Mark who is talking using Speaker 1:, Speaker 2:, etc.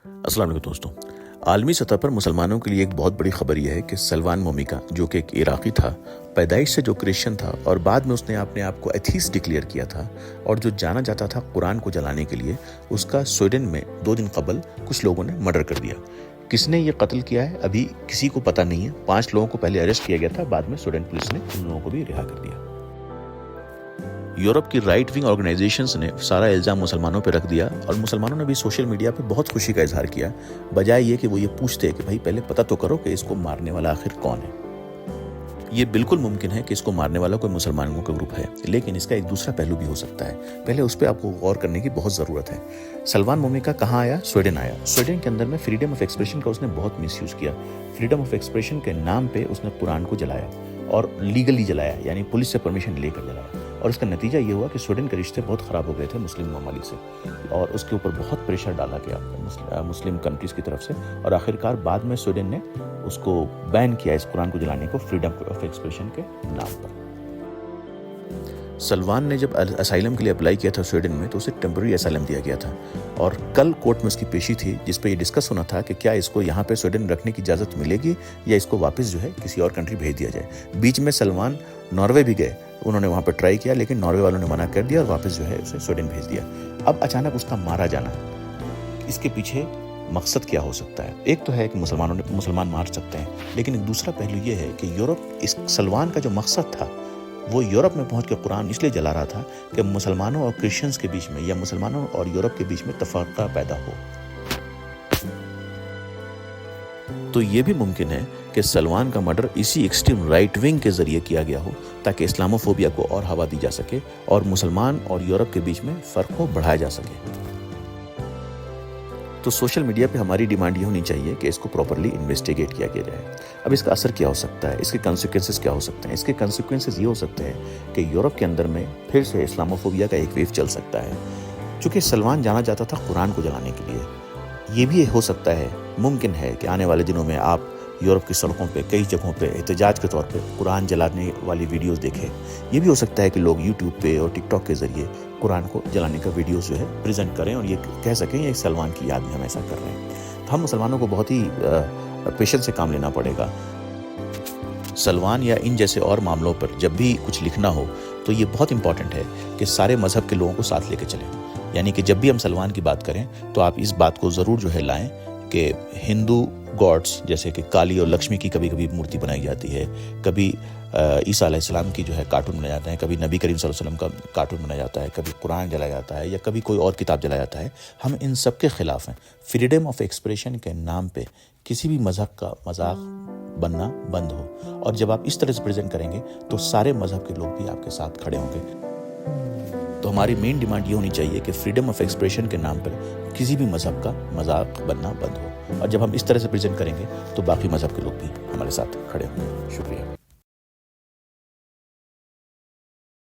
Speaker 1: السلام علیکم دوستوں، عالمی سطح پر مسلمانوں کے لیے ایک بہت بڑی خبر یہ ہے کہ سلمان مومیکا جو کہ ایک عراقی تھا، پیدائش سے جو کرسچن تھا اور بعد میں اس نے اپنے آپ کو ایتھیسٹ ڈکلیئر کیا تھا اور جو جانا جاتا تھا قرآن کو جلانے کے لیے، اس کا سویڈن میں 2 دن قبل کچھ لوگوں نے مرڈر کر دیا۔ کس نے یہ قتل کیا ہے ابھی کسی کو پتہ نہیں ہے۔ 5 لوگوں کو پہلے اریسٹ کیا گیا تھا، بعد میں سویڈن پولیس نے ان لوگوں کو بھی رہا کر دیا۔ یورپ کی رائٹ ونگ آرگنائزیشنز نے سارا الزام مسلمانوں پہ رکھ دیا اور مسلمانوں نے بھی سوشل میڈیا پہ بہت خوشی کا اظہار کیا، بجائے یہ کہ وہ یہ پوچھتے کہ بھائی پہلے پتہ تو کرو کہ اس کو مارنے والا آخر کون ہے۔ یہ بالکل ممکن ہے کہ اس کو مارنے والا کوئی مسلمانوں کا گروپ ہے، لیکن اس کا ایک دوسرا پہلو بھی ہو سکتا ہے۔ پہلے اس پہ آپ کو غور کرنے کی بہت ضرورت ہے۔ سلمان مومیکا کہاں آیا؟ سویڈن آیا۔ سویڈن کے اندر میں فریڈم آف ایکسپریشن کا اس نے بہت مس یوز کیا۔ فریڈم آف ایکسپریشن کے نام پہ اس نے قرآن کو جلایا اور لیگلی جلایا، یعنی پولیس سے پرمیشن لے کر جلایا، اور اس کا نتیجہ یہ ہوا کہ سویڈن کے رشتے بہت خراب ہو گئے تھے مسلم ممالک سے، اور اس کے اوپر بہت پریشر ڈالا گیا مسلم کنٹریز کی طرف سے، اور آخرکار بعد میں سویڈن نے اس کو بین کیا، اس قرآن کو جلانے کو، فریڈم آف ایکسپریشن کے نام پر۔ سلمان نے جب اسائلم کے لیے اپلائی کیا تھا سویڈن میں، تو اسے ٹیمپرری اسائلم دیا گیا تھا، اور کل کورٹ میں اس کی پیشی تھی جس پہ یہ ڈسکس ہونا تھا کہ کیا اس کو یہاں پہ سویڈن رکھنے کی اجازت ملے گی یا اس کو واپس جو ہے کسی اور کنٹری بھیج دیا جائے۔ بیچ میں سلمان ناروے بھی گئے، انہوں نے وہاں پہ ٹرائی کیا، لیکن ناروے والوں نے منع کر دیا اور واپس جو ہے اسے سویڈن بھیج دیا۔ اب اچانک اس کا مارا جانا، اس کے پیچھے مقصد کیا ہو سکتا ہے؟ ایک تو ہے کہ مسلمان مار سکتے ہیں، لیکن ایک دوسرا پہلو یہ ہے کہ یورپ، اس سلمان کا جو مقصد تھا وہ یورپ میں پہنچ کے قرآن اس لیے جلا رہا تھا کہ مسلمانوں اور کرسچنز کے بیچ میں یا مسلمانوں اور یورپ کے بیچ میں تفرقہ پیدا ہو۔ تو یہ بھی ممکن ہے کہ سلمان کا مرڈر اسی ایکسٹریم رائٹ ونگ کے ذریعے کیا گیا ہو تاکہ اسلاموفوبیا کو اور ہوا دی جا سکے اور مسلمان اور یورپ کے بیچ میں فرق کو بڑھایا جا سکے۔ تو سوشل میڈیا پہ ہماری ڈیمانڈ یہ ہونی چاہیے کہ اس کو پراپرلی انویسٹیگیٹ کیا جائے۔ اب اس کا اثر کیا ہو سکتا ہے؟ اس کے کنسیکوینسز کیا ہو سکتے ہیں؟ اس کے کنسیکوینسز یہ ہو سکتے ہیں کہ یورپ کے اندر میں پھر سے اسلاموفوبیا کا ایک ویو چل سکتا ہے۔ چونکہ سلمان جانا جاتا تھا قرآن کو جلانے کے لیے، یہ بھی ہو سکتا ہے، ممکن ہے کہ آنے والے دنوں میں آپ یورپ کی سڑکوں پہ کئی جگہوں پہ احتجاج کے طور پہ قرآن جلانے والی ویڈیوز دیکھیں۔ یہ بھی ہو سکتا ہے کہ لوگ یوٹیوب پہ اور ٹک ٹاک کے ذریعے قرآن کو جلانے کا ویڈیوز جو ہے پریزنٹ کریں اور یہ کہہ سکیں یہ سلمان کی یاد میں ہم ایسا کر رہے ہیں۔ تو ہم مسلمانوں کو بہت ہی پیشنس سے کام لینا پڑے گا۔ سلمان یا ان جیسے اور معاملوں پر جب بھی کچھ لکھنا ہو تو یہ بہت امپورٹنٹ ہے کہ سارے مذہب کے لوگوں کو ساتھ لے کے چلیں، یعنی کہ جب بھی ہم سلمان کی بات کریں تو آپ اس بات کو ضرور جو ہے لائیں کہ ہندو گاڈس جیسے کہ کالی اور لکشمی کی کبھی کبھی مورتی بنائی جاتی ہے، کبھی عیسیٰ علیہ السلام کی جو ہے کارٹون بنایا جاتا ہے، کبھی نبی کریم صلی اللہ علیہ وسلم کا کارٹون بنایا جاتا ہے، کبھی قرآن جلایا جاتا ہے یا کبھی کوئی اور کتاب جلایا جاتا ہے۔ ہم ان سب کے خلاف ہیں۔ فریڈم آف ایکسپریشن کے نام پہ کسی بھی مذہب کا مذاق بننا بند ہو، اور جب آپ اس طرح سے پریزنٹ کریں گے تو سارے مذہب کے لوگ بھی آپ کے ساتھ کھڑے ہوں گے۔ تو ہماری مین ڈیمانڈ یہ ہونی چاہیے کہ فریڈم آف ایکسپریشن کے نام پر کسی بھی مذہب کا مذاق بننا بند ہو، اور جب ہم اس طرح سے پریزنٹ کریں گے تو باقی مذہب کے لوگ بھی ہمارے ساتھ کھڑے ہوں گے۔ شکریہ۔